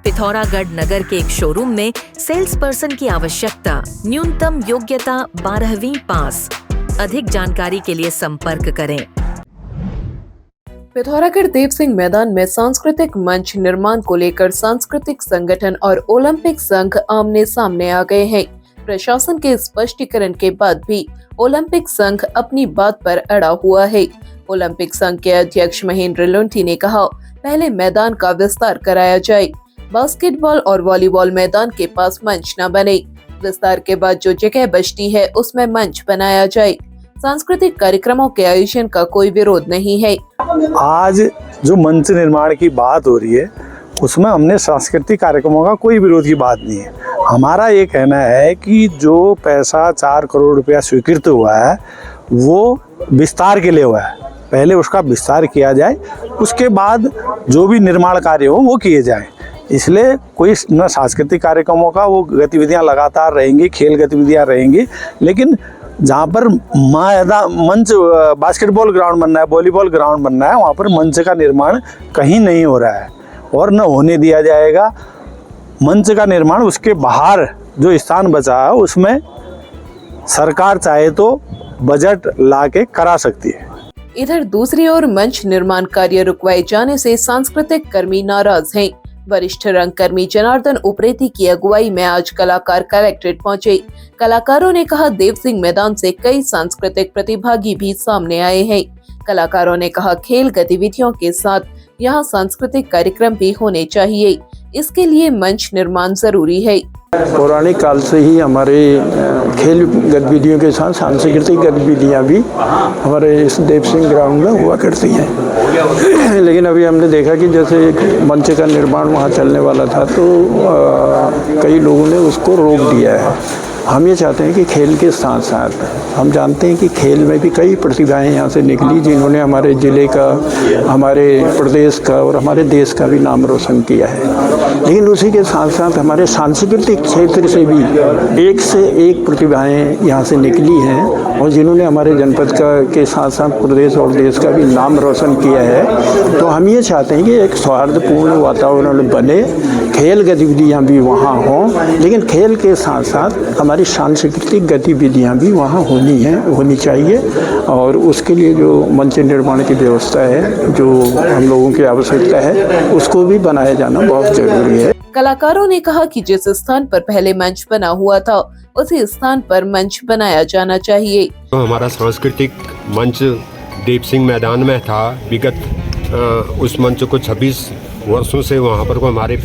पिथौरागढ़ नगर के एक शोरूम में सेल्स पर्सन की आवश्यकता। न्यूनतम योग्यता 12वीं पास। अधिक जानकारी के लिए संपर्क करें। पिथौरागढ़ देव सिंह मैदान में सांस्कृतिक मंच निर्माण को लेकर सांस्कृतिक संगठन और ओलंपिक संघ आमने सामने आ गए हैं। प्रशासन के स्पष्टीकरण के बाद भी ओलंपिक संघ अपनी बात पर अड़ा हुआ है। ओलंपिक संघ के अध्यक्ष महेंद्र लुंठी ने कहा, पहले मैदान का विस्तार कराया जाए। बास्केटबॉल और वॉलीबॉल मैदान के पास मंच न बने। विस्तार के बाद जो जगह बचती है उसमें मंच बनाया जाए। सांस्कृतिक कार्यक्रमों के आयोजन का कोई विरोध नहीं है। आज जो मंच निर्माण की बात हो रही है उसमें हमने सांस्कृतिक कार्यक्रमों का कोई विरोध की बात नहीं है। हमारा ये कहना है कि जो पैसा 4 करोड़ रुपया स्वीकृत हुआ है वो विस्तार के लिए हुआ है। पहले उसका विस्तार किया जाए, उसके बाद जो भी निर्माण कार्य हो वो किए जाएं। इसलिए कोई न सांस्कृतिक कार्यक्रमों का वो गतिविधियां लगातार रहेंगी, खेल गतिविधियां रहेंगी, लेकिन जहाँ पर मंच बास्केटबॉल ग्राउंड बनना है, वॉलीबॉल ग्राउंड बनना है, वहाँ पर मंच का निर्माण कहीं नहीं हो रहा है और न होने दिया जाएगा। मंच का निर्माण उसके बाहर जो स्थान बचा है उसमें सरकार चाहे तो बजट ला के करा सकती है। इधर दूसरी ओर मंच निर्माण कार्य रुकवाए जाने से सांस्कृतिक कर्मी नाराज हैं। वरिष्ठ रंगकर्मी जनार्दन उप्रेती की अगुवाई में आज कलाकार कलेक्ट्रेट पहुंचे। कलाकारों ने कहा, देव सिंह मैदान से कई सांस्कृतिक प्रतिभागी भी सामने आए हैं। कलाकारों ने कहा, खेल गतिविधियों के साथ यहाँ सांस्कृतिक कार्यक्रम भी होने चाहिए। इसके लिए मंच निर्माण जरूरी है। पौराणिक काल से ही हमारे खेल गतिविधियों के साथ सांस्कृतिक गतिविधियां भी हमारे इस देव सिंह ग्राउंड में हुआ करती हैं। लेकिन अभी हमने देखा कि जैसे एक मंच का निर्माण वहाँ चलने वाला था तो कई लोगों ने उसको रोक दिया है। हम ये चाहते हैं कि खेल के साथ साथ हम जानते हैं कि खेल में भी कई प्रतिभाएं यहाँ से निकली जिन्होंने हमारे ज़िले का, हमारे प्रदेश का और हमारे देश का भी नाम रोशन किया है। लेकिन उसी के साथ साथ हमारे सांस्कृतिक क्षेत्र से भी एक से एक प्रतिभाएं यहाँ से निकली हैं और जिन्होंने हमारे जनपद का के साथ साथ प्रदेश और देश का भी नाम रोशन किया है। तो हम ये चाहते हैं कि एक सौहार्दपूर्ण वातावरण बने, खेल गतिविधियाँ भी वहाँ हों, लेकिन खेल के साथ साथ हमारी सांस्कृतिक गतिविधियाँ भी वहाँ होनी चाहिए। और उसके लिए जो मंच निर्माण की व्यवस्था है, जो हम लोगों की आवश्यकता है, उसको भी बनाया जाना बहुत जरूरी है। कलाकारों ने कहा कि जिस स्थान पर पहले मंच बना हुआ था उसी स्थान पर मंच बनाया जाना चाहिए। तो हमारा सांस्कृतिक मंच देव सिंह मैदान में था। विगत उस मंच को 26 वर्षों से वहाँ पर को हमारे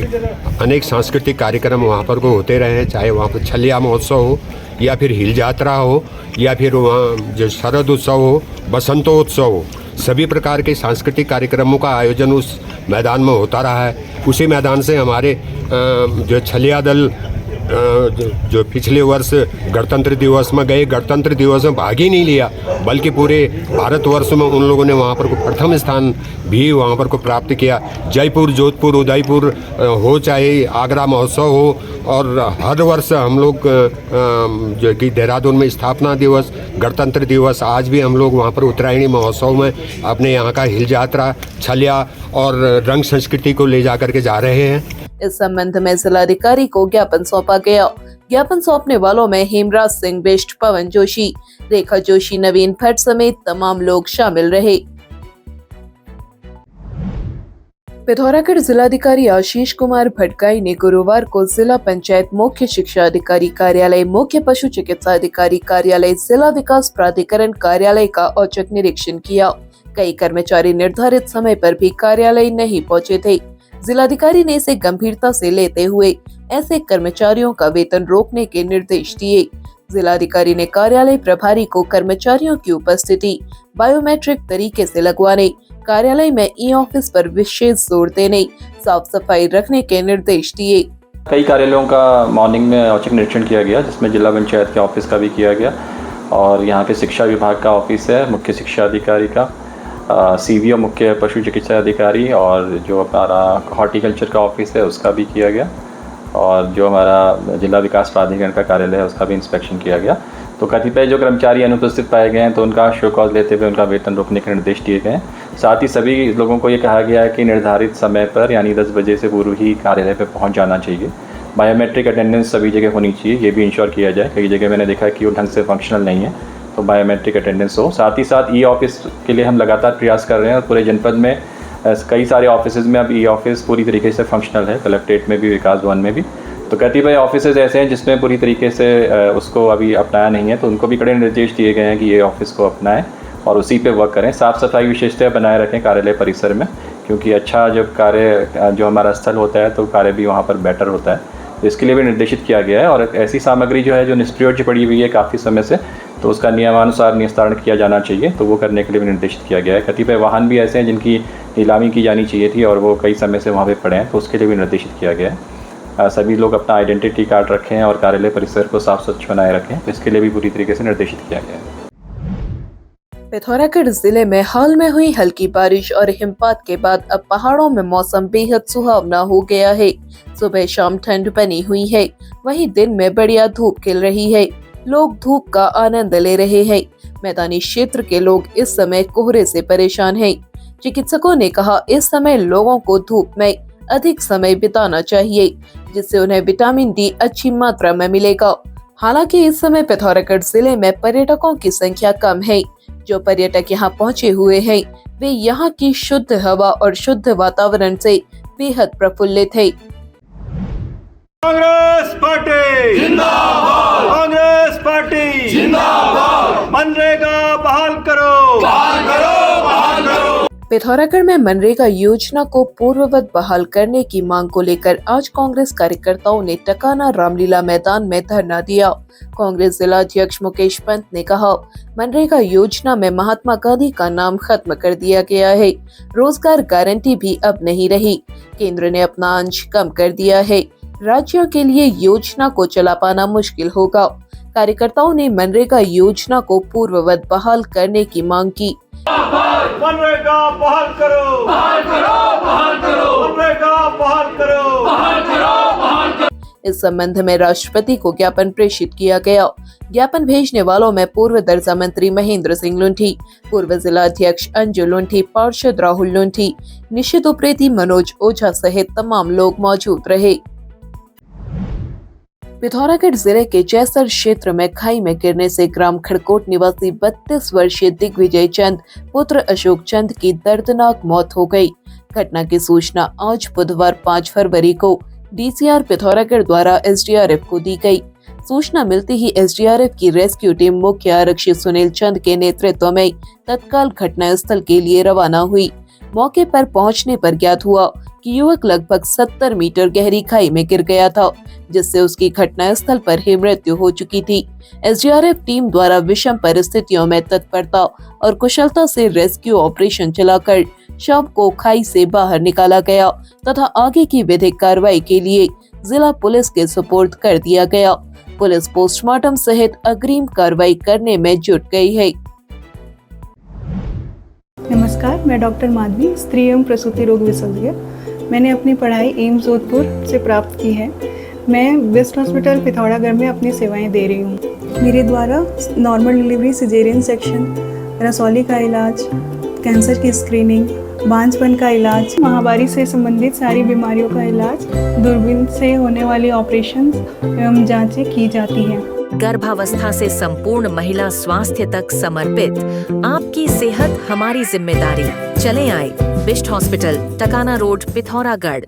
अनेक सांस्कृतिक कार्यक्रम वहाँ पर को होते रहे हैं, चाहे वहाँ पर छलिया महोत्सव हो या फिर हिल यात्रा हो या फिर वहाँ जो शरद उत्सव हो, बसंतोत्सव हो, सभी प्रकार के सांस्कृतिक कार्यक्रमों का आयोजन उस मैदान में होता रहा है। उसी मैदान से हमारे जो छलिया दल जो पिछले वर्ष गणतंत्र दिवस में गए, गणतंत्र दिवस में भाग ही नहीं लिया, बल्कि पूरे भारतवर्ष में उन लोगों ने वहाँ पर को प्रथम स्थान भी वहाँ पर को प्राप्त किया। जयपुर, जोधपुर, उदयपुर हो, चाहे आगरा महोत्सव हो, और हर वर्ष हम लोग जो कि देहरादून में स्थापना दिवस, गणतंत्र दिवस, आज भी हम लोग वहाँ पर उत्तरायणी महोत्सव में अपने यहाँ का हिल यात्रा, छलिया और रंग संस्कृति को ले जा करके जा रहे हैं। इस संबंध में जिलाधिकारी को ज्ञापन सौंपा गया। ज्ञापन सौंपने वालों में हेमराज सिंह बिष्ट, पवन जोशी, रेखा जोशी, नवीन भट्ट समेत तमाम लोग शामिल रहे। पिथौरागढ़ जिलाधिकारी आशीष कुमार भटगाई ने गुरुवार को जिला पंचायत मुख्य शिक्षा अधिकारी कार्यालय, मुख्य पशु चिकित्सा अधिकारी कार्यालय, जिला विकास प्राधिकरण कार्यालय का औचक निरीक्षण किया। कई कर्मचारी निर्धारित समय पर भी कार्यालय नहीं पहुंचे थे। जिलाधिकारी ने इसे गंभीरता से लेते हुए ऐसे कर्मचारियों का वेतन रोकने के निर्देश दिए। जिलाधिकारी ने कार्यालय प्रभारी को कर्मचारियों की उपस्थिति बायोमेट्रिक तरीके से लगवाने, कार्यालय में ई ऑफिस पर विशेष जोर देने, साफ सफाई रखने के निर्देश दिए। कई कार्यालयों का मॉर्निंग में औचक निरीक्षण किया गया, जिसमें जिला पंचायत के ऑफिस का भी किया गया और यहाँ पे शिक्षा विभाग का ऑफिस है, मुख्य शिक्षा अधिकारी का, सीवीओ मुख्य पशु चिकित्सा अधिकारी, और जो हमारा हॉर्टिकल्चर का ऑफिस है उसका भी किया गया, और जो हमारा जिला विकास प्राधिकरण का कार्यालय है उसका भी इंस्पेक्शन किया गया। तो कतिपय जो कर्मचारी अनुपस्थित पाए गए हैं तो उनका शो कॉज लेते हुए उनका वेतन रोकने के निर्देश दिए गए हैं। साथ ही सभी लोगों को ये कहा गया है कि निर्धारित समय पर यानी 10 बजे से पूर्व ही कार्यालय पर पहुँच जाना चाहिए। बायोमेट्रिक अटेंडेंस सभी जगह होनी चाहिए, ये भी इंश्योर किया जाए। कई जगह मैंने देखा कि वो ढंग से फंक्शनल नहीं है, तो बायोमेट्रिक अटेंडेंस हो। साथ ही साथ ई ऑफिस के लिए हम लगातार प्रयास कर रहे हैं और पूरे जनपद में कई सारे ऑफिसेज में अब ई ऑफिस पूरी तरीके से फंक्शनल है, कलेक्ट्रेट में भी, विकास भवन में भी। तो कतिपय ऑफिसेज ऐसे हैं जिसमें पूरी तरीके से उसको अभी अपनाया नहीं है, तो उनको भी कड़े निर्देश दिए गए हैं कि ये ऑफिस को अपनाएं और उसी पे वर्क करें। साफ़ सफाई विशेषतः बनाए रखें कार्यालय परिसर में, क्योंकि अच्छा जब कार्य जो हमारा स्थल होता है तो कार्य भी वहाँ पर बेटर होता है। तो इसके लिए भी निर्देशित किया गया है। और ऐसी सामग्री जो है जो निष्प्रयोज्य पड़ी हुई है काफ़ी समय से, तो उसका नियमानुसार निस्तारण किया जाना चाहिए, तो वो करने के लिए भी निर्देशित किया गया है। कतिपय वाहन भी ऐसे हैं जिनकी नीलामी की जानी चाहिए थी और वो कई समय से वहाँ पे पड़े हैं, तो उसके लिए भी निर्देशित किया गया है। सभी लोग अपना आइडेंटिटी कार्ड रखें और कार्यालय परिसर को साफ स्वच्छ बनाए रखें, तो इसके लिए भी पूरी तरीके से निर्देशित किया गया है। पिथौरागढ़ जिले में हाल में हुई हल्की बारिश और हिमपात के बाद अब पहाड़ों में मौसम बेहद सुहावना हो गया है। सुबह शाम ठंड बनी हुई है, वहीं दिन में बढ़िया धूप खिल रही है। लोग धूप का आनंद ले रहे हैं। मैदानी क्षेत्र के लोग इस समय कोहरे से परेशान हैं। चिकित्सकों ने कहा इस समय लोगों को धूप में अधिक समय बिताना चाहिए, जिससे उन्हें विटामिन डी अच्छी मात्रा में मिलेगा। हालांकि इस समय पिथौरागढ़ जिले में पर्यटकों की संख्या कम है। जो पर्यटक यहाँ पहुँचे हुए हैं वे यहाँ की शुद्ध हवा और शुद्ध वातावरण से बेहद प्रफुल्लित है। कांग्रेस पार्टी जिंदाबाद, कांग्रेस पार्टी जिंदाबाद, मनरेगा बहाल करो, बहाल करो, बहाल करो। पिथौरागढ़ में मनरेगा योजना को पूर्ववत बहाल करने की मांग को लेकर आज कांग्रेस कार्यकर्ताओं ने टकाना रामलीला मैदान में धरना दिया। कांग्रेस जिला अध्यक्ष मुकेश पंत ने कहा, मनरेगा योजना में महात्मा गांधी का नाम खत्म कर दिया गया है। रोजगार गारंटी भी अब नहीं रही। केंद्र ने अपना अंश कम कर दिया है। राज्यों के लिए योजना को चला पाना मुश्किल होगा। कार्यकर्ताओं ने मनरेगा योजना को पूर्ववत बहाल करने की मांग की। मनरेगा बहाल करो, बहाल करो, बहाल करो, मनरेगा बहाल करो, बहाल करो, बहाल करो। इस संबंध में राष्ट्रपति को ज्ञापन प्रेषित किया गया। ज्ञापन भेजने वालों में पूर्व दर्जा मंत्री महेंद्र सिंह लुंठी, पूर्व जिला अध्यक्ष अंजू लुंठी, पार्षद राहुल लुंठी, निशित उप्रेती, मनोज ओझा सहित तमाम लोग मौजूद रहे। पिथौरागढ़ जिले के जैसर क्षेत्र में खाई में गिरने से ग्राम खड़कोट निवासी 32 वर्षीय दिग्विजय चंद पुत्र अशोक चंद की दर्दनाक मौत हो गई। घटना की सूचना आज बुधवार 5 फरवरी को डीसीआर पिथौरागढ़ द्वारा एसडीआरएफ को दी गई। सूचना मिलते ही एसडीआरएफ की रेस्क्यू टीम मुख्य आरक्षी सुनील चंद के नेतृत्व में तत्काल घटना स्थल के लिए रवाना हुई। मौके पर पहुंचने पर ज्ञात हुआ कि युवक लगभग 70 मीटर गहरी खाई में गिर गया था, जिससे उसकी घटना स्थल पर ही मृत्यु हो चुकी थी। एसडीआरएफ टीम द्वारा विषम परिस्थितियों में तत्परता और कुशलता से रेस्क्यू ऑपरेशन चलाकर शव को खाई से बाहर निकाला गया तथा आगे की विधिक कार्रवाई के लिए जिला पुलिस के सुपुर्द कर दिया गया। पुलिस पोस्टमार्टम सहित अग्रिम कार्रवाई करने में जुट गई है। नमस्कार, मैं डॉक्टर माधवी, स्त्री एवं प्रसूति रोग विशेषज्ञ। मैंने अपनी पढ़ाई एम्स जोधपुर से प्राप्त की है। मैं वेस्ट हॉस्पिटल पिथौरागढ़ में अपनी सेवाएं दे रही हूँ। मेरे द्वारा नॉर्मल डिलीवरी, सिजेरियन सेक्शन, रसौली का इलाज, कैंसर की स्क्रीनिंग, बांझपन का इलाज, महामारी से संबंधित सारी बीमारियों का इलाज, दूरबीन से होने वाली ऑपरेशन एवं जांचें की जाती हैं। गर्भावस्था से संपूर्ण महिला स्वास्थ्य तक समर्पित आपकी सेहत हमारी जिम्मेदारी। चले आए बिस्ट हॉस्पिटल, टकाना रोड, पिथौरागढ़।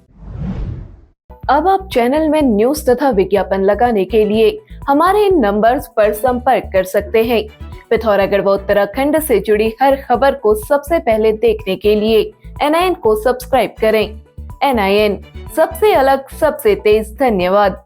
अब आप चैनल में न्यूज तथा विज्ञापन लगाने के लिए हमारे इन नंबर्स पर संपर्क कर सकते हैं। पिथौरागढ़ व उत्तराखंड से जुड़ी हर खबर को सबसे पहले देखने के लिए NIN को सब्सक्राइब करें। NIN, सबसे अलग, सबसे तेज। धन्यवाद।